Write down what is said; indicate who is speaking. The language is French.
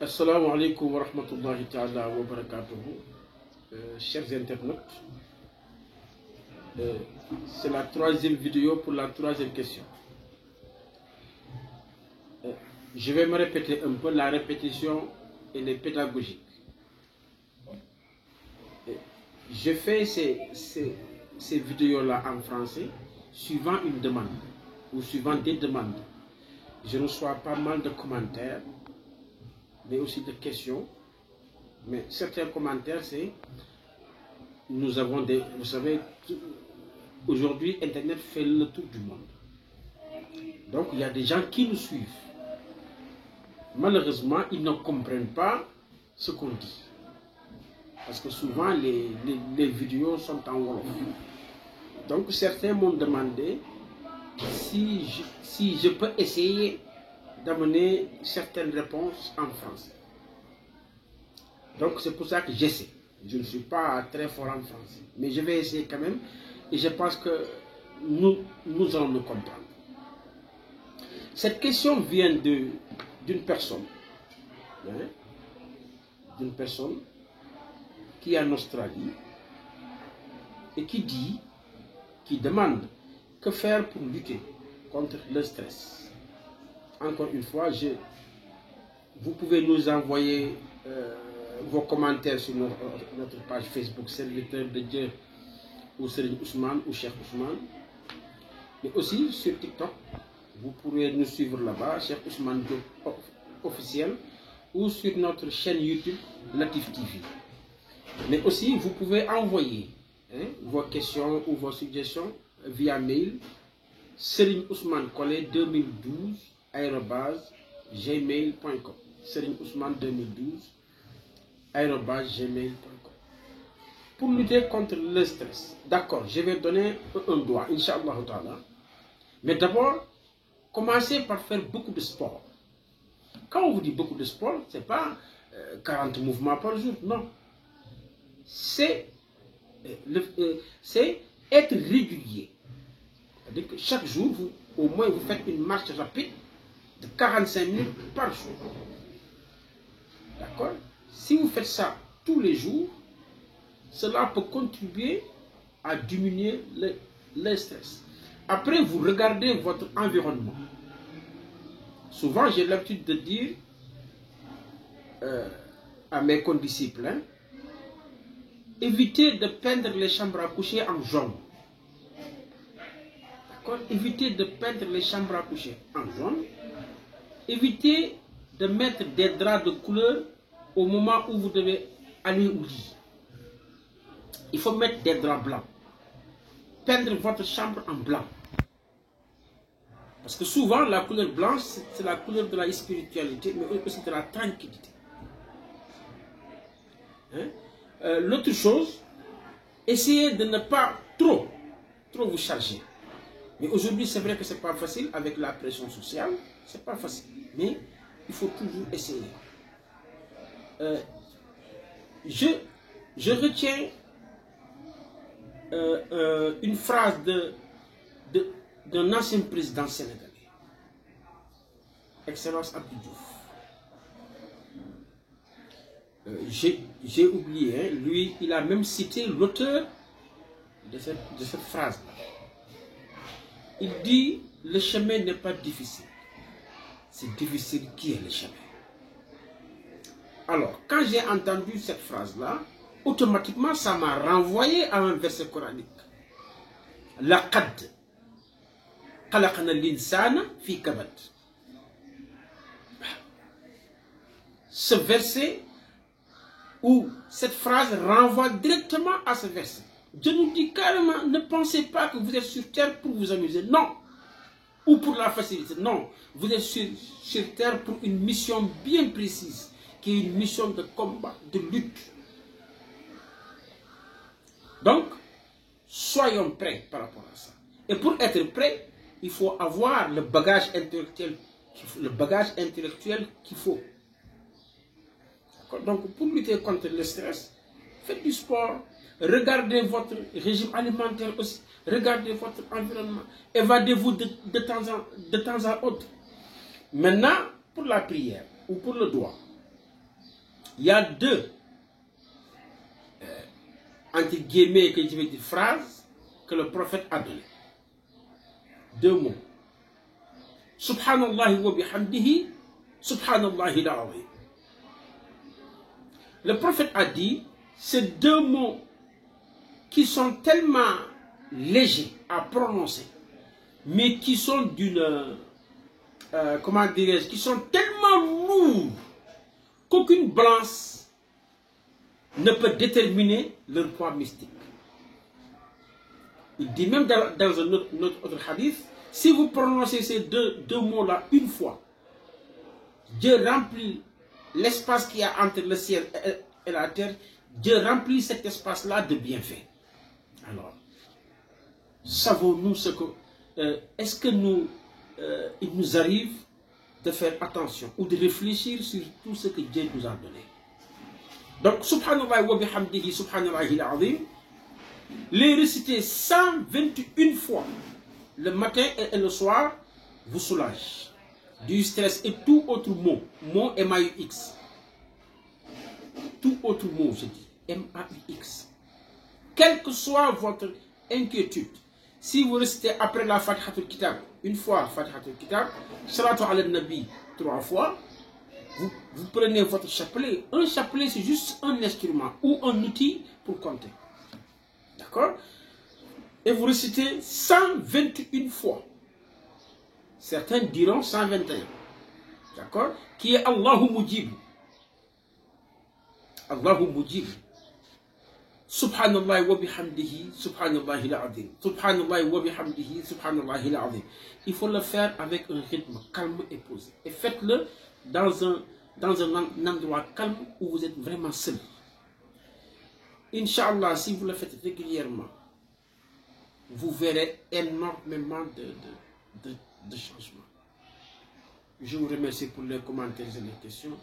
Speaker 1: Assalamu alaikum wa rahmatullahi ta'ala wa barakatuhu. Chers internautes, c'est la troisième vidéo pour la troisième question. Je vais me répéter un peu, la répétition elle est pédagogique. Je fais ces vidéos-là en français suivant une demande ou suivant des demandes. Je reçois pas mal de commentaires, mais aussi de questions. Mais certains commentaires, c'est nous avons des... Vous savez, aujourd'hui, Internet fait le tour du monde. Donc, il y a des gens qui nous suivent. Malheureusement, ils ne comprennent pas ce qu'on dit. Parce que souvent, les vidéos sont en wolof. Donc, certains m'ont demandé si je peux essayer d'amener certaines réponses en français. Donc, c'est pour ça que j'essaie. Je ne suis pas très fort en français. Mais je vais essayer quand même. Et je pense que nous allons nous comprendre. Cette question vient d'une personne. Hein, d'une personne qui est en Australie et qui demande que faire pour lutter contre le stress. Encore une fois, vous pouvez nous envoyer vos commentaires sur notre page Facebook, Serviteur de Dieu, ou Serigne Ousmane, ou Cheikh Ousmane. Mais aussi sur TikTok, vous pourrez nous suivre là-bas, Cheikh Ousmane Diop officiel, ou sur notre chaîne YouTube, Latif TV. Mais aussi, vous pouvez envoyer vos questions ou vos suggestions via mail, Serigne Ousmane Collé 2012, @gmail.com. Serigne Ousmane 2012, @gmail.com. Pour lutter contre le stress, d'accord, je vais donner un doigt, Inch'Allah Ta'ala. Mais d'abord, commencez par faire beaucoup de sport. Quand on vous dit beaucoup de sport, ce n'est pas 40 mouvements par jour, non. C'est être régulier. C'est-à-dire que chaque jour, au moins, vous faites une marche rapide de 45 minutes par jour. D'accord? Si vous faites ça tous les jours, cela peut contribuer à diminuer le stress. Après, vous regardez votre environnement. Souvent, j'ai l'habitude de dire à mes condisciples, évitez de peindre les chambres à coucher en jaune. D'accord? Évitez de peindre les chambres à coucher en jaune. Évitez de mettre des draps de couleur au moment où vous devez aller au lit. Il faut mettre des draps blancs. Peindre votre chambre en blanc. Parce que souvent, la couleur blanche, c'est la couleur de la spiritualité, mais aussi de la tranquillité. Hein? L'autre chose, essayez de ne pas trop vous charger. Mais aujourd'hui, c'est vrai que ce n'est pas facile avec la pression sociale. Ce n'est pas facile. Mais il faut toujours essayer. Je retiens une phrase d'un ancien président sénégalais, Excellence Abdou Diouf. J'ai oublié, hein, lui, il a même cité l'auteur de cette phrase-là. Il dit, le chemin n'est pas difficile. C'est difficile qui est le chemin. Alors, quand j'ai entendu cette phrase-là, automatiquement, ça m'a renvoyé à un verset coranique. Laqad khalaqna l'insana fi kabad. Ce verset ou cette phrase renvoie directement à ce verset. Dieu nous dit carrément, ne pensez pas que vous êtes sur terre pour vous amuser. Non. Ou pour la facilité. Non. Vous êtes sur terre pour une mission bien précise, qui est une mission de combat, de lutte. Donc, soyons prêts par rapport à ça. Et pour être prêt, il faut avoir le bagage intellectuel qu'il faut. Donc, pour lutter contre le stress, faites du sport, regardez votre régime alimentaire aussi, regardez votre environnement, évadez-vous de temps à autre. Maintenant, pour la prière ou pour le doigt, il y a deux, entre guillemets, que je vais dire, phrases que le prophète a données. Deux mots. Subhanallah wa bihamdihi, Subhanallah al-azim. Le prophète a dit, ces deux mots qui sont tellement légers à prononcer, mais qui sont d'une, comment dirais-je, qui sont tellement lourds qu'aucune balance ne peut déterminer leur poids mystique. Il dit même dans un autre hadith, si vous prononcez ces deux mots-là une fois, Dieu remplit l'espace qu'il y a entre le ciel et la terre, Dieu remplit cet espace-là de bienfaits. Alors, savons-nous ce que... est-ce que il nous arrive de faire attention ou de réfléchir sur tout ce que Dieu nous a donné? Donc, Subhanallah wa bihamdihi, Subhanallah al-azim, les réciter 121 fois, le matin et le soir, vous soulage du stress et tout autre mot, mot M-A-U-X. Tout autre mot, je dis, M-A-U-X. Quelle que soit votre inquiétude, si vous récitez après la Fatihatul Kitab, une fois Fatihatul Kitab, Salatu ala Nabi 3 fois, vous prenez votre chapelet. Un chapelet, c'est juste un instrument ou un outil pour compter. D'accord? Et vous récitez 121 fois. Certains diront 121. D'accord? Qui est Allahu Mujib. Allahu Mujib. Subhanallah wa bihamdihi, Subhanallah al-azim. Subhanallah wa bihamdihi, Subhanallah al-azim. Il faut le faire avec un rythme calme et posé. Et faites-le dans un endroit calme où vous êtes vraiment seul. Inch'Allah, si vous le faites régulièrement, vous verrez énormément de changements. Je vous remercie pour les commentaires et les questions.